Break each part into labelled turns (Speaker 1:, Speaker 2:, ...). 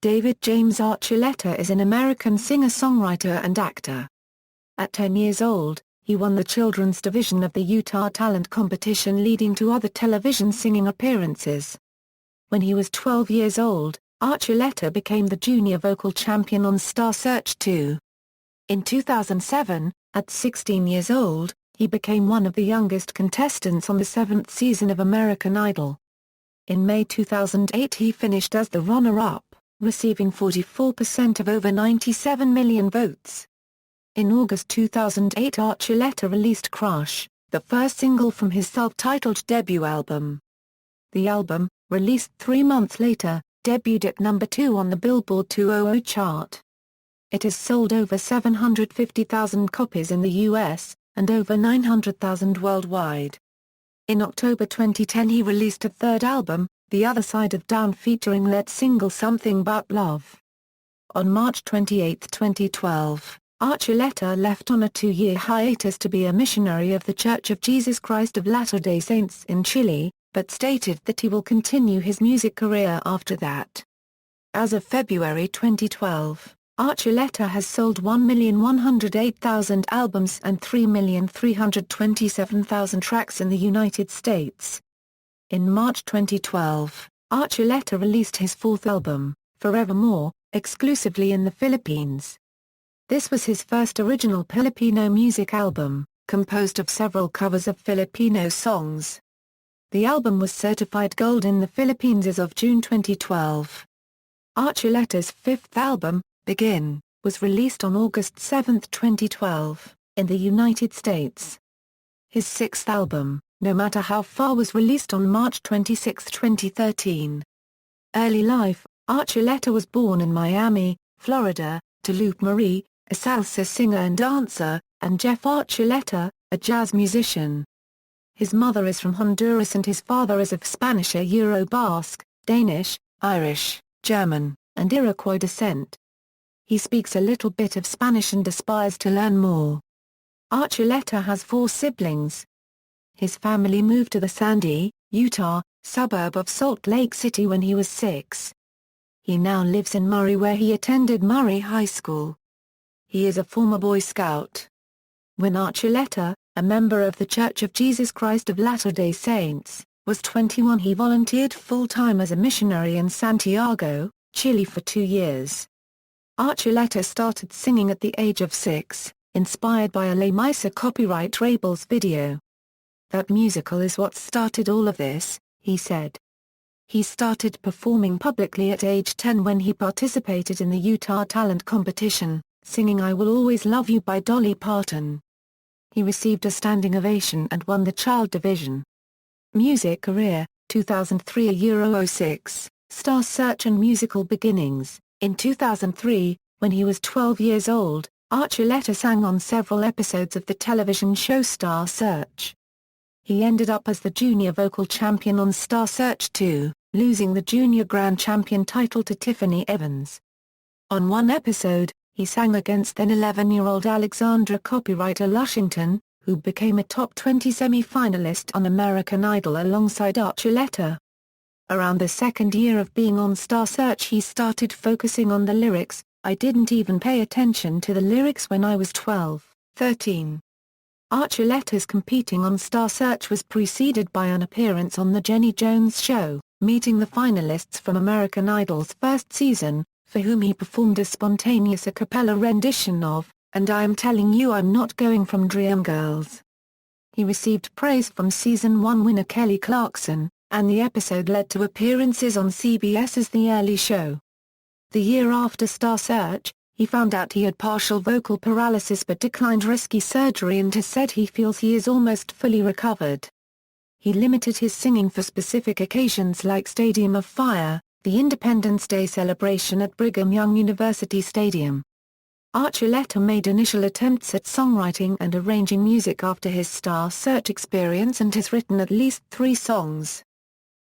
Speaker 1: David James Archuleta is an American singer-songwriter and actor. At 10 years old, he won the children's division of the Utah Talent Competition, leading to other television singing appearances. When he was 12 years old, Archuleta became the junior vocal champion on Star Search 2. In 2007, at 16 years old, he became one of the youngest contestants on the 7th season of American Idol. In May 2008 he finished as the runner-up, receiving 44% of over 97 million votes. In August 2008 Archuleta released Crush, the first single from his self-titled debut album. The album, released 3 months later, debuted at number 2 on the Billboard 200 chart. It has sold over 750,000 copies in the US, and over 900,000 worldwide. In October 2010 he released a third album, The Other Side of Down, featuring lead single Something Bout Love. On March 28, 2012, Archuleta left on a 2-year hiatus to be a missionary of the Church of Jesus Christ of Latter-day Saints in Chile, but stated that he will continue his music career after that. As of February 2012, Archuleta has sold 1,108,000 albums and 3,327,000 tracks in the United States. In March 2012, Archuleta released his fourth album, Forevermore, exclusively in the Philippines. This was his first original Filipino music album, composed of several covers of Filipino songs. The album was certified gold in the Philippines as of June 2012. Archuleta's fifth album, Begin, was released on August 7, 2012, in the United States. His sixth album, No Matter How Far, was released on March 26, 2013. Early life: Archuleta was born in Miami, Florida, to Lupe Marie, a salsa singer and dancer, and Jeff Archuleta, a jazz musician. His mother is from Honduras and his father is of Spanish, Euro-Basque, Danish, Irish, German, and Iroquois descent. He speaks a little bit of Spanish and aspires to learn more. Archuleta has 4 siblings. His family moved to the Sandy, Utah, suburb of Salt Lake City when he was 6. He now lives in Murray, where he attended Murray High School. He is a former Boy Scout. When Archuleta, a member of the Church of Jesus Christ of Latter-day Saints, was 21, he volunteered full-time as a missionary in Santiago, Chile for 2 years. Archuleta started singing at the age of 6, inspired by a La Misa copyright label's video. "That musical is what started all of this," he said. He started performing publicly at age 10 when he participated in the Utah Talent Competition, singing I Will Always Love You by Dolly Parton. He received a standing ovation and won the child division. Music career: 2003 Euro-06, Star Search and musical beginnings. In 2003, when he was 12 years old, Archuleta sang on several episodes of the television show Star Search. He ended up as the junior vocal champion on Star Search 2, losing the junior grand champion title to Tiffany Evans. On one episode, he sang against then 11-year-old Alexandra copywriter Lushington, who became a top 20 semi-finalist on American Idol alongside Archuleta. Around the second year of being on Star Search he started focusing on the lyrics. I didn't even pay attention to the lyrics when I was 12, 13. Archuleta's competing on Star Search was preceded by an appearance on The Jenny Jones Show, meeting the finalists from American Idol's first season, for whom he performed a spontaneous a cappella rendition of And I Am Telling You I'm Not Going from Dreamgirls. He received praise from Season 1 winner Kelly Clarkson, and the episode led to appearances on CBS's The Early Show. The year after Star Search, he found out he had partial vocal paralysis but declined risky surgery and has said he feels he is almost fully recovered. He limited his singing for specific occasions like Stadium of Fire, the Independence Day celebration at Brigham Young University Stadium. Archuleta made initial attempts at songwriting and arranging music after his Star Search experience and has written at least 3 songs.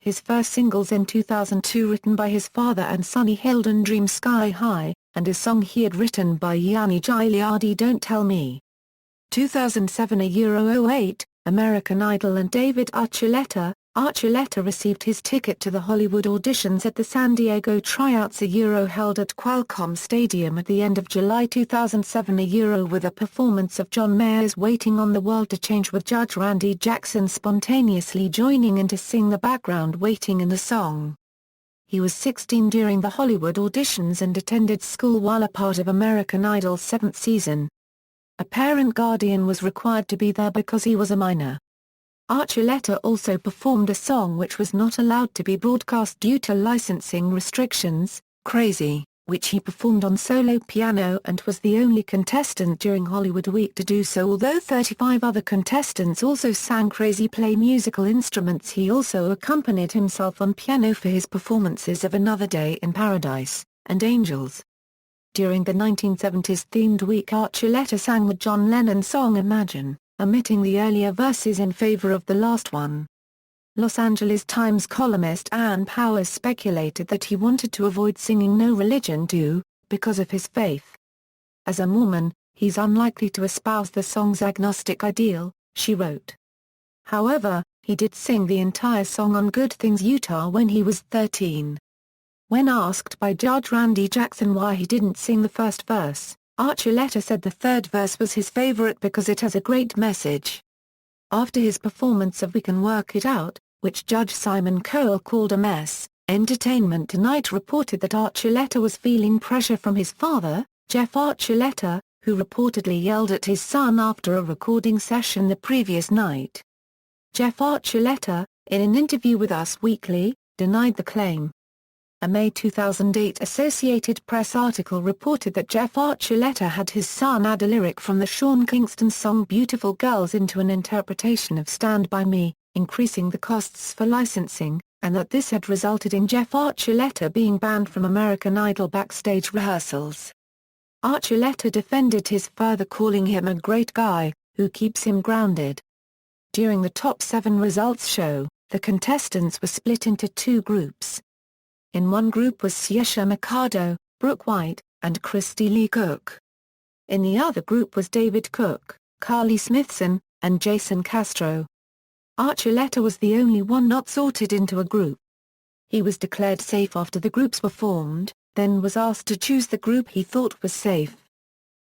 Speaker 1: His first singles in 2002 written by his father and Sonny Hilden Dream Sky High, and a song he had written by Yanni Gigliotti Don't Tell Me. 2007 Euro-08, American Idol and David Archuleta, Archuleta received his ticket to the Hollywood auditions at the San Diego tryouts held at Qualcomm Stadium at the end of July 2007 with a performance of John Mayer's Waiting on the World to Change with Judge Randy Jackson spontaneously joining in to sing the background waiting in the song. He was 16 during the Hollywood auditions and attended school while a part of American Idol's 7th season. A parent guardian was required to be there because he was a minor. Archuleta also performed a song which was not allowed to be broadcast due to licensing restrictions, Crazy, which he performed on solo piano and was the only contestant during Hollywood Week to do so. Although 35 other contestants also sang Crazy play musical instruments, he also accompanied himself on piano for his performances of Another Day in Paradise and Angels. During the 1970s themed week, Archuleta sang the John Lennon song Imagine, omitting the earlier verses in favor of the last one. Los Angeles Times columnist Ann Powers speculated that he wanted to avoid singing No Religion Do, because of his faith. As a Mormon, he's unlikely to espouse the song's agnostic ideal, she wrote. However, he did sing the entire song on Good Things Utah when he was 13. When asked by Judge Randy Jackson why he didn't sing the first verse, Archuleta said the third verse was his favorite because it has a great message. After his performance of We Can Work It Out, which Judge Simon Cowell called a mess, Entertainment Tonight reported that Archuleta was feeling pressure from his father, Jeff Archuleta, who reportedly yelled at his son after a recording session the previous night. Jeff Archuleta, in an interview with Us Weekly, denied the claim. A May 2008 Associated Press article reported that Jeff Archuleta had his son add a lyric from the Sean Kingston song Beautiful Girls into an interpretation of Stand By Me, increasing the costs for licensing, and that this had resulted in Jeff Archuleta being banned from American Idol backstage rehearsals. Archuleta defended his father, calling him a great guy, who keeps him grounded. During the Top 7 results show, the contestants were split into two groups. In one group was Siesha Mikado, Brooke White, and Christy Lee Cook. In the other group was David Cook, Carly Smithson, and Jason Castro. Archuleta was the only one not sorted into a group. He was declared safe after the groups were formed, then was asked to choose the group he thought was safe.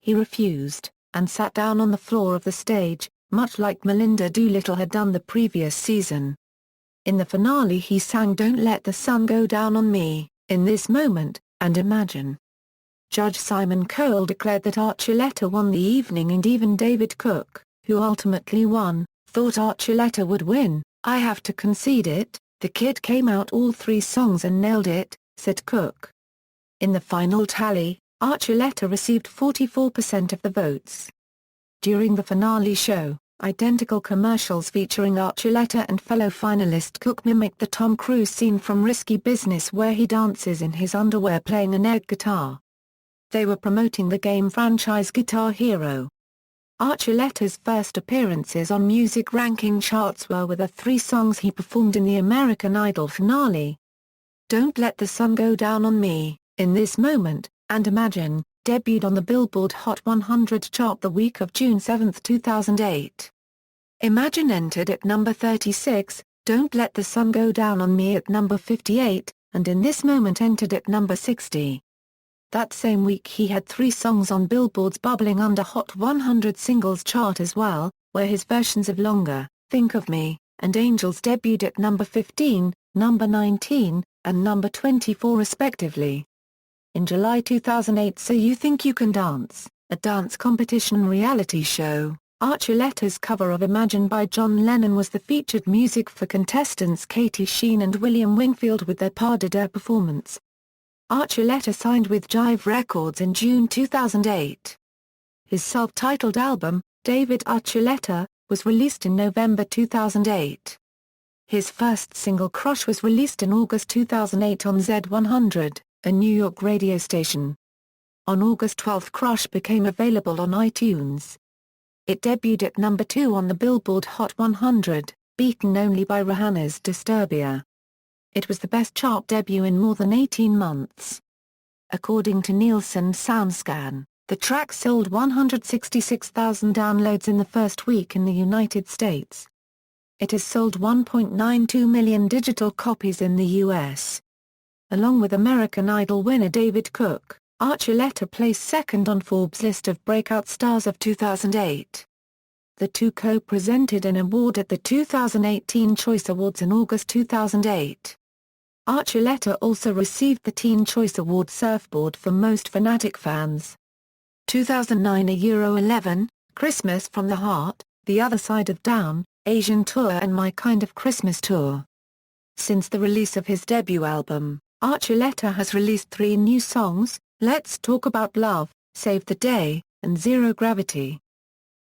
Speaker 1: He refused, and sat down on the floor of the stage, much like Melinda Doolittle had done the previous season. In the finale he sang Don't Let the Sun Go Down on Me, In This Moment, and Imagine. Judge Simon Cowell declared that Archuleta won the evening, and even David Cook, who ultimately won, thought Archuleta would win. I have to concede it, the kid came out all three songs and nailed it, said Cook. In the final tally, Archuleta received 44% of the votes. During the finale show, identical commercials featuring Archuleta and fellow finalist Cook mimicked the Tom Cruise scene from Risky Business where he dances in his underwear playing an air guitar. They were promoting the game franchise Guitar Hero. Archuleta's first appearances on music ranking charts were with the three songs he performed in the American Idol finale. Don't Let the Sun Go Down on Me, In This Moment, and Imagine, debuted on the Billboard Hot 100 chart the week of June 7, 2008. Imagine entered at number 36, Don't Let the Sun Go Down on Me at number 58, and In This Moment entered at number 60. That same week he had three songs on Billboard's Bubbling Under Hot 100 singles chart as well, where his versions of Longer, Think of Me, and Angels debuted at number 15, number 19, and number 24 respectively. In July 2008 So You Think You Can Dance, a dance competition reality show, Archuleta's cover of Imagine by John Lennon was the featured music for contestants Katie Sheen and William Wingfield with their Pas de Deux performance. Archuleta signed with Jive Records in June 2008. His self-titled album, David Archuleta, was released in November 2008. His first single Crush was released in August 2008 on Z100. A New York radio station. On August 12 Crush became available on iTunes. It debuted at number 2 on the Billboard Hot 100, beaten only by Rihanna's Disturbia. It was the best chart debut in more than 18 months. According to Nielsen SoundScan, the track sold 166,000 downloads in the first week in the United States. It has sold 1.92 million digital copies in the U.S. Along with American Idol winner David Cook, Archuleta placed second on Forbes' list of breakout stars of 2008. The two co-presented an award at the 2018 Choice Awards in August 2008. Archuleta also received the Teen Choice Award Surfboard for Most Fanatic Fans. 2009 Euro 11, Christmas from the Heart, The Other Side of Down, Asian Tour and My Kind of Christmas Tour. Since the release of his debut album, Archuleta has released 3 new songs, Let's Talk About Love, Save the Day, and Zero Gravity.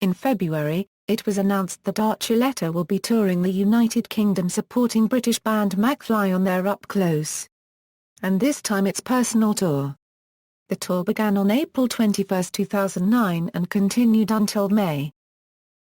Speaker 1: In February, it was announced that Archuleta will be touring the United Kingdom supporting British band McFly on their Up Close. And this time it's personal tour. The tour began on April 21, 2009 and continued until May.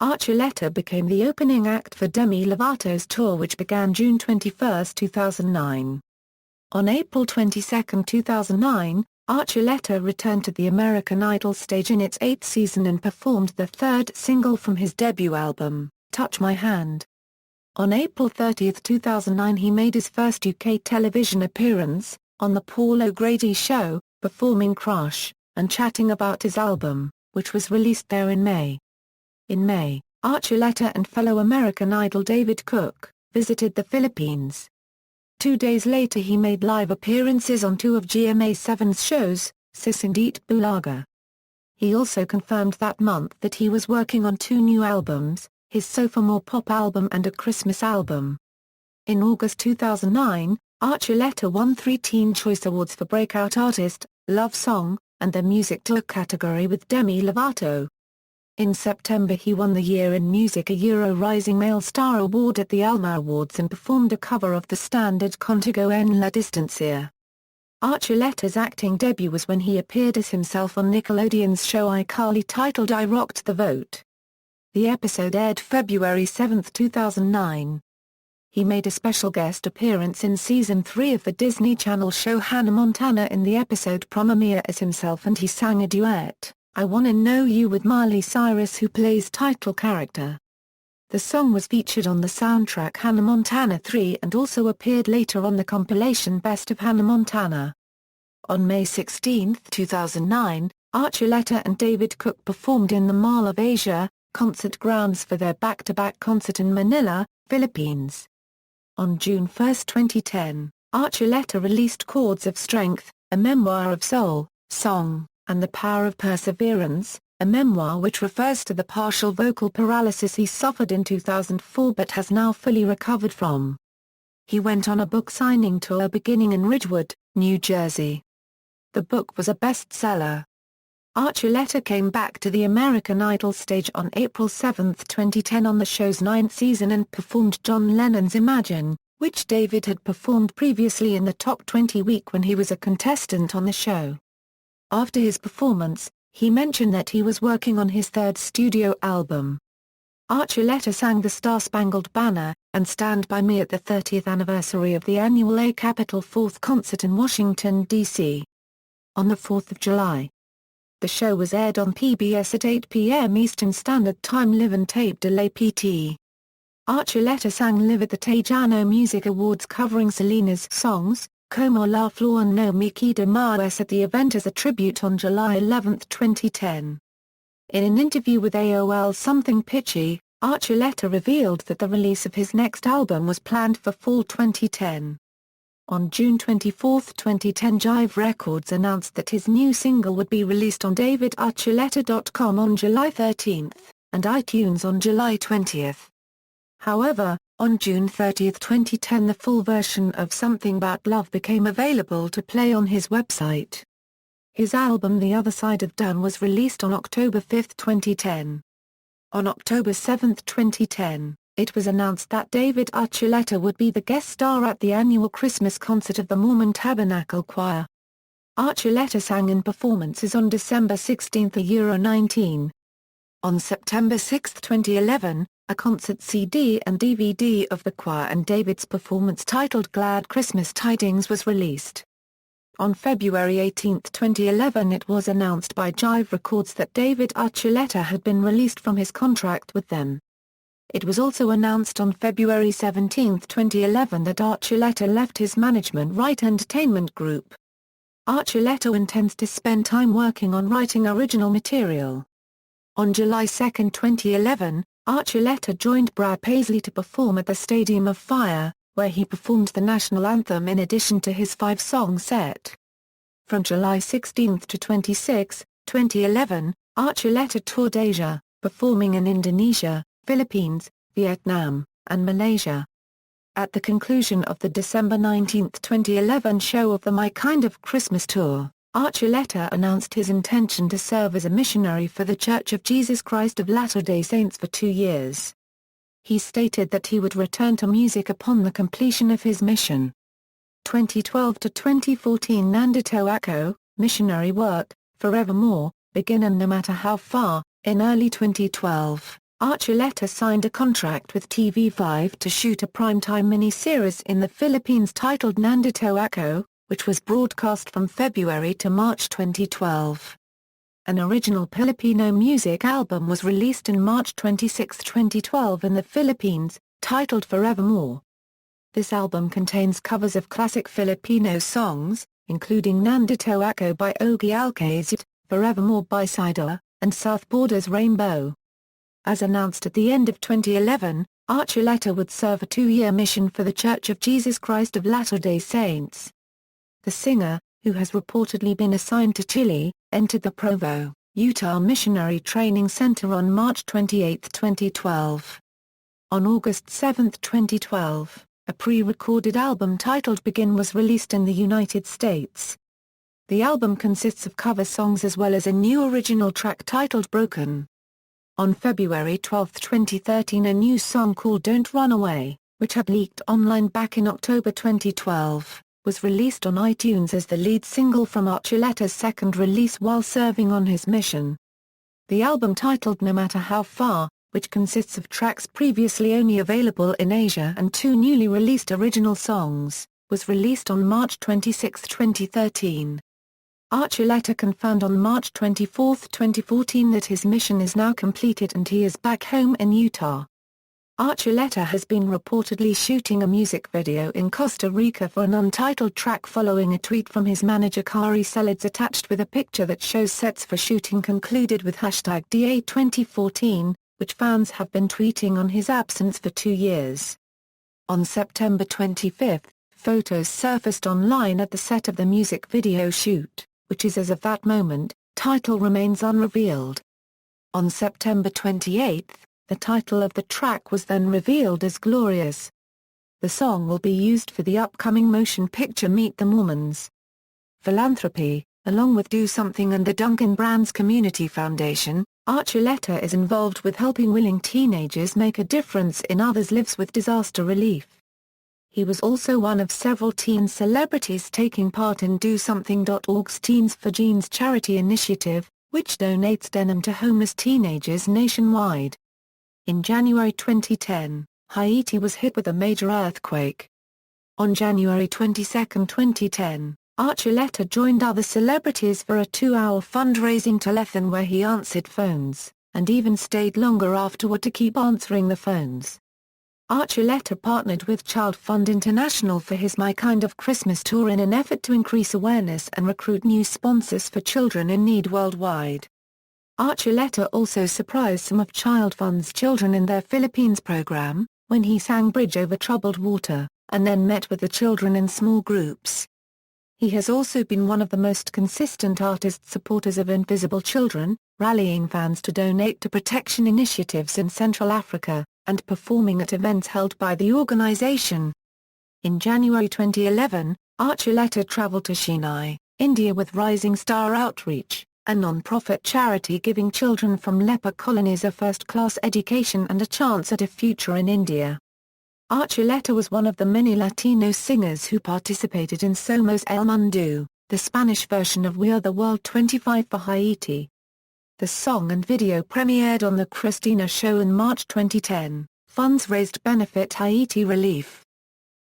Speaker 1: Archuleta became the opening act for Demi Lovato's tour which began June 21, 2009. On April 22, 2009, Archuleta returned to the American Idol stage in its 8th season and performed the 3rd single from his debut album, Touch My Hand. On April 30, 2009 he made his first UK television appearance, on The Paul O'Grady Show, performing Crush, and chatting about his album, which was released there in May. In May, Archuleta and fellow American Idol David Cook visited the Philippines. 2 days later he made live appearances on 2 of GMA7's shows, Sis and Eat Bulaga. He also confirmed that month that he was working on 2 new albums, his sophomore pop album and a Christmas album. In August 2009, Archuleta won 3 Teen Choice Awards for Breakout Artist, Love Song, and the Music Tour category with Demi Lovato. In September he won the Year in Music a Euro Rising Male Star Award at the Alma Awards and performed a cover of the standard Contigo en la Distancia. Archuleta's acting debut was when he appeared as himself on Nickelodeon's show iCarly titled I Rocked the Vote. The episode aired February 7, 2009. He made a special guest appearance in Season 3 of the Disney Channel show Hannah Montana in the episode Promomia as himself and he sang a duet, I Wanna Know You with Miley Cyrus who plays title character. The song was featured on the soundtrack Hannah Montana 3 and also appeared later on the compilation Best of Hannah Montana. On May 16, 2009, Archuleta and David Cook performed in the Mall of Asia concert grounds for their back-to-back concert in Manila, Philippines. On June 1, 2010, Archuleta released Chords of Strength, a memoir of soul, song, and the power of perseverance, a memoir which refers to the partial vocal paralysis he suffered in 2004 but has now fully recovered from. He went on a book signing tour beginning in Ridgewood, New Jersey. The book was a bestseller. Archuleta came back to the American Idol stage on April 7, 2010 on the show's 9th season and performed John Lennon's Imagine, which David had performed previously in the Top 20 week when he was a contestant on the show. After his performance, he mentioned that he was working on his 3rd studio album. Archuleta sang The Star-Spangled Banner, and Stand By Me at the 30th anniversary of the annual A Capital 4th concert in Washington, D.C. On the 4th of July. The show was aired on PBS at 8 p.m. Eastern Standard Time live and tape delay PT. Archuleta sang live at the Tejano Music Awards covering Selena's songs, Como La Flor and No Me Queda Más at the event as a tribute on July 11, 2010. In an interview with AOL Something Pitchy, Archuleta revealed that the release of his next album was planned for fall 2010. On June 24, 2010 Jive Records announced that his new single would be released on davidarchuleta.com on July 13, and iTunes on July 20. However, on June 30, 2010 the full version of Something Bout Love became available to play on his website. His album The Other Side of Down was released on October 5, 2010. On October 7, 2010, it was announced that David Archuleta would be the guest star at the annual Christmas concert of the Mormon Tabernacle Choir. Archuleta sang in performances on December 16 Euro 19. On September 6, 2011, a concert CD and DVD of the choir and David's performance titled Glad Christmas Tidings was released. On February 18, 2011 it was announced by Jive Records that David Archuleta had been released from his contract with them. It was also announced on February 17, 2011 that Archuleta left his management Right Entertainment Group. Archuleta intends to spend time working on writing original material. On July 2, 2011, Archuleta joined Brad Paisley to perform at the Stadium of Fire, where he performed the national anthem in addition to his 5-song set. From July 16 to 26, 2011, Archuleta toured Asia, performing in Indonesia, Philippines, Vietnam, and Malaysia. At the conclusion of the December 19, 2011 show of the My Kind of Christmas Tour, Archuleta announced his intention to serve as a missionary for the Church of Jesus Christ of Latter-day Saints for 2 years. He stated that he would return to music upon the completion of his mission. 2012 to 2014 Nandito Ako, Missionary Work, Forevermore, Begin and No Matter How Far. In early 2012, Archuleta signed a contract with TV5 to shoot a primetime mini-series in the Philippines titled Nandito Ako, which was broadcast from February to March 2012. An original Filipino music album was released on March 26, 2012 in the Philippines, titled Forevermore. This album contains covers of classic Filipino songs, including Nandito Ako by Ogie Alcazar, Forevermore by Sider, and South Border's Rainbow. As announced at the end of 2011, Archuleta would serve a 2-year mission for the Church of Jesus Christ of Latter-day Saints. The singer, who has reportedly been assigned to Chile, entered the Provo, Utah Missionary Training Center on March 28, 2012. On August 7, 2012, a pre-recorded album titled Begin was released in the United States. The album consists of cover songs as well as a new original track titled Broken. On February 12, 2013 a new song called Don't Run Away, which had leaked online back in October 2012, was released on iTunes as the lead single from Archuleta's second release while serving on his mission. The album titled No Matter How Far, which consists of tracks previously only available in Asia and 2 newly released original songs, was released on March 26, 2013. Archuleta confirmed on March 24, 2014 that his mission is now completed and he is back home in Utah. Archuleta has been reportedly shooting a music video in Costa Rica for an untitled track following a tweet from his manager Kari Selids attached with a picture that shows sets for shooting concluded with #DA2014, which fans have been tweeting on his absence for 2 years. On September 25, photos surfaced online at the set of the music video shoot, which is as of that moment, title remains unrevealed. On September 28, the title of the track was then revealed as Glorious. The song will be used for the upcoming motion picture Meet the Mormons. Philanthropy, along with Do Something and the Duncan Brands Community Foundation, Archuleta is involved with helping willing teenagers make a difference in others' lives with disaster relief. He was also one of several teen celebrities taking part in Do Something.org's Teens for Jeans charity initiative, which donates denim to homeless teenagers nationwide. In January 2010, Haiti was hit with a major earthquake. On January 22, 2010, Archuleta joined other celebrities for a 2-hour fundraising telethon where he answered phones, and even stayed longer afterward to keep answering the phones. Archuleta partnered with Child Fund International for his My Kind of Christmas Tour in an effort to increase awareness and recruit new sponsors for children in need worldwide. Archuleta also surprised some of Child Fund's children in their Philippines program, when he sang Bridge Over Troubled Water, and then met with the children in small groups. He has also been one of the most consistent artist supporters of Invisible Children, rallying fans to donate to protection initiatives in Central Africa, and performing at events held by the organization. In January 2011, Archuleta traveled to Chennai, India with Rising Star Outreach, a non-profit charity giving children from leper colonies a first-class education and a chance at a future in India. Archuleta was one of the many Latino singers who participated in Somos El Mundo, the Spanish version of We Are the World 25 for Haiti. The song and video premiered on The Christina Show in March 2010. Funds raised benefit Haiti relief.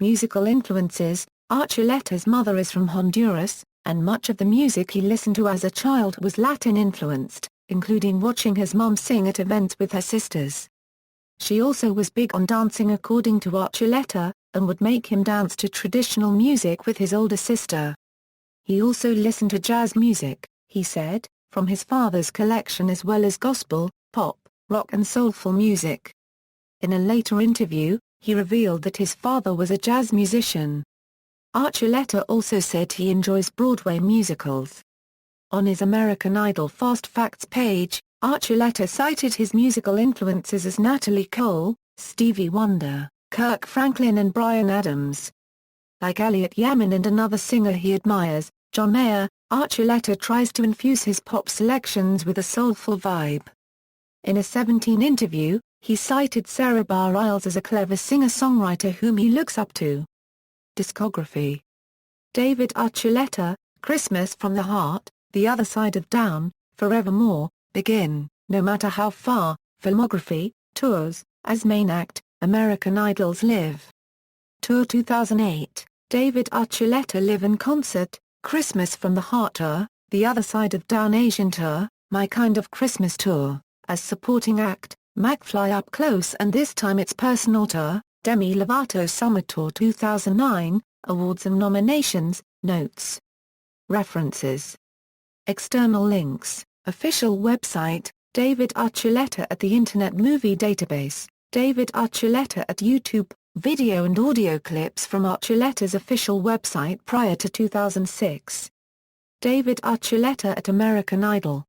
Speaker 1: Musical influences: Archuleta's mother is from Honduras, and much of the music he listened to as a child was Latin-influenced, including watching his mom sing at events with her sisters. She also was big on dancing according to Archuleta, and would make him dance to traditional music with his older sister. He also listened to jazz music, he said, from his father's collection as well as gospel, pop, rock and soulful music. In a later interview, he revealed that his father was a jazz musician. Archuleta also said he enjoys Broadway musicals. On his American Idol Fast Facts page, Archuleta cited his musical influences as Natalie Cole, Stevie Wonder, Kirk Franklin and Bryan Adams. Like Elliott Yamin and another singer he admires, John Mayer, Archuleta tries to infuse his pop selections with a soulful vibe. In a 2017 interview, he cited Sarah Bareilles as a clever singer-songwriter whom he looks up to. Discography: David Archuleta, Christmas from the Heart, The Other Side of Down, Forevermore, Begin, No Matter How Far, Filmography, Tours, as main act, American Idol's Live. Tour 2008, David Archuleta Live in Concert, Christmas from the Heart Tour, The Other Side of Down Asian Tour, My Kind of Christmas Tour, as supporting act, McFly Up Close and This Time It's Personal Tour, Demi Lovato Summer Tour 2009, Awards and Nominations, Notes. References. External links, official website, David Archuleta at the Internet Movie Database, David Archuleta at YouTube, video and audio clips from Archuleta's official website prior to 2006. David Archuleta at American Idol.